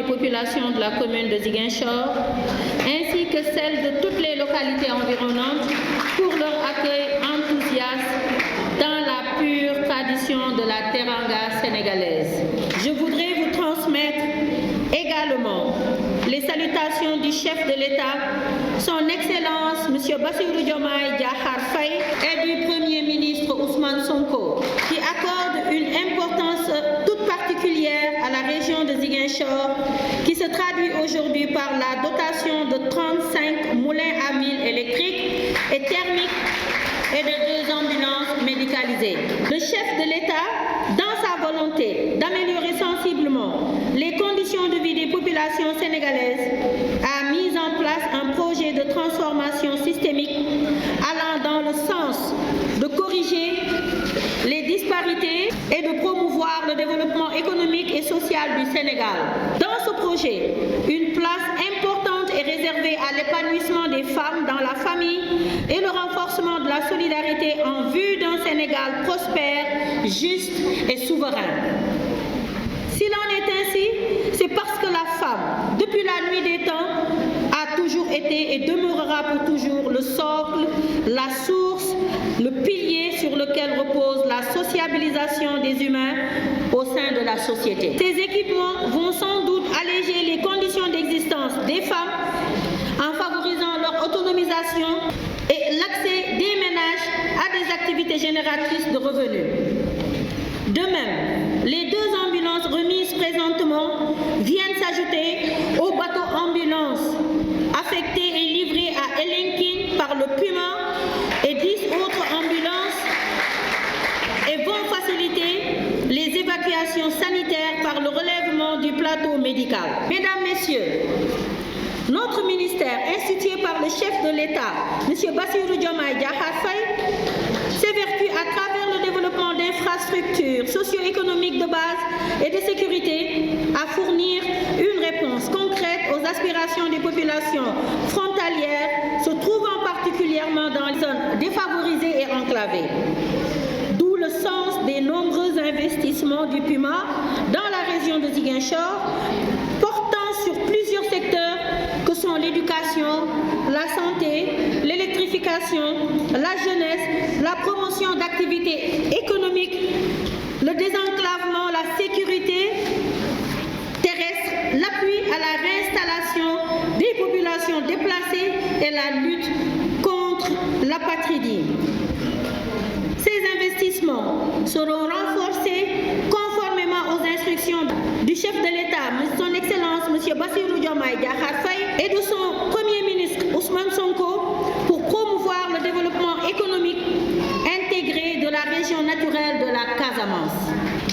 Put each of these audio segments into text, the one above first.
populations de la commune de Ziguinchor, ainsi que celles de toutes les localités environnantes, pour leur accueil enthousiaste dans la pure tradition de la teranga sénégalaise. Je voudrais vous transmettre également les salutations du chef de l'État, son Excellence M. Bassirou Diomaye Diakhar Faye, et du Premier ministre Ousmane Sonko, qui accorde une importance toute particulière à la région de Ziguinchor, qui se traduit aujourd'hui par la dotation de 35 moulins à mille électriques et thermiques et de 2 ambulances médicalisées. Le chef de l'État, dans sa volonté d'améliorer sensiblement les conditions de vie des populations sénégalaises, a mis en place un projet de transformation systémique allant dans le sens de corriger les disparités et de promouvoir le développement économique et social du Sénégal. Dans ce projet, une place importante est réservée à l'épanouissement des femmes dans la famille et le renforcement de la solidarité en vue d'un Sénégal prospère, juste et souverain. S'il en est ainsi, c'est parce que la femme, depuis la nuit des temps, a toujours été et demeurera pour toujours le socle, la source, le pilier sur lequel repose la sociabilisation des humains au sein de la société. Ces équipements vont sans doute alléger les conditions d'existence des femmes en favorisant leur autonomisation et l'accès des ménages à des activités génératrices de revenus. De même, les 2 ambulances remises présentement viennent s'ajouter aux bateaux ambulances affectés et livrés à Elenkin par le Puma et 10 autres ambulances et vont faciliter les évacuations sanitaires par le relèvement du plateau médical. Mesdames, Messieurs, notre ministère, institué par le chef de l'État, M. Bassirou Diomaye Diakhar Faye, s'évertue à travers le développement d'infrastructures socio-économiques de base et de sécurité à fournir une réponse concrète aux aspirations des populations frontalières se trouvant particulièrement dans les zones défavorisées et enclavées. D'où le sens des nombreux investissements du PUMA dans la région de Ziguinchor, portant sur plusieurs secteurs que sont l'éducation, la santé, l'électrification, la jeunesse, la promotion d'activités économiques, le désenclavement, la sécurité terrestre, l'appui à la réinstallation des populations déplacées et la lutte contre l'apatridie. Ces investissements seront renforcés conformément aux instructions du chef de l'État, son Excellence M. Bassirou Diomaye Diakhar Faye, et de son Premier ministre Ousmane Sonko pour promouvoir le développement économique intégré de la région naturelle de la Casamance.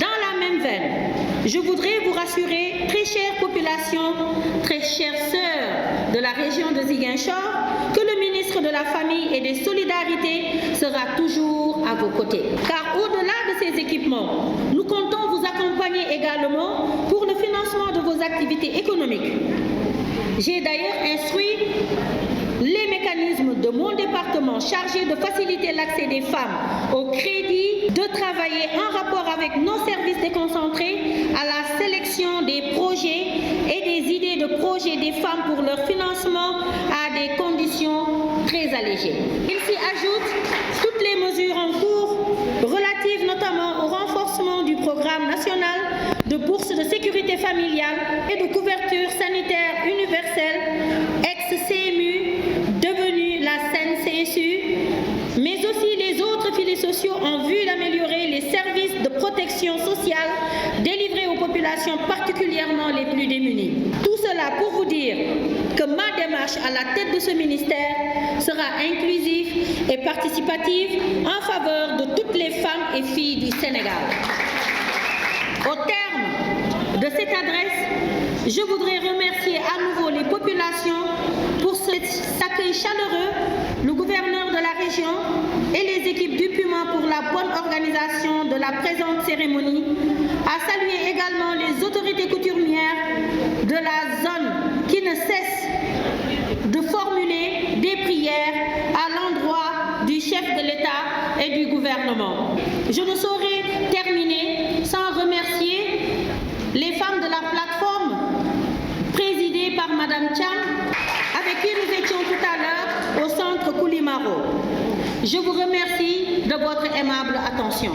Dans la même veine, je voudrais vous rassurer, très chère population, très chères sœurs de la région de Ziguinchor, que le ministre de la Famille et des Solidarités sera toujours à vos côtés. Car au-delà de ces équipements, nous comptons vous accompagner également pour le financement de vos activités économiques. J'ai d'ailleurs instruit les mécanismes de mon département chargés de faciliter l'accès des femmes au crédit, de travailler en rapport avec nos services déconcentrés à la sélection des projets et des idées de projets des femmes pour leur financement à des conditions très allégées. Il s'y ajoute toutes les mesures en cours relatives notamment au renforcement du programme national de bourse de sécurité familiale et de couverture sanitaire universelle, ex-CMU, devenu la CNCSU, mais aussi les autres filets sociaux en vue d'améliorer les services de protection sociale délivrés aux populations particulièrement les plus démunies. Tout cela pour vous dire que ma démarche à la tête de ce ministère sera inclusive et participative en faveur de toutes les femmes et filles du Sénégal. Au terme de cette adresse, je voudrais remercier à nouveau les populations pour cet accueil chaleureux, le gouverneur de la région et les équipes du PUMA pour la bonne organisation de la présente cérémonie, à saluer également les autorités coutumières de la zone qui ne cessent de formuler des prières à l'endroit du chef de l'État et du gouvernement. Je ne saurais terminer sans remercier les femmes de la plateforme Je vous remercie de votre aimable attention.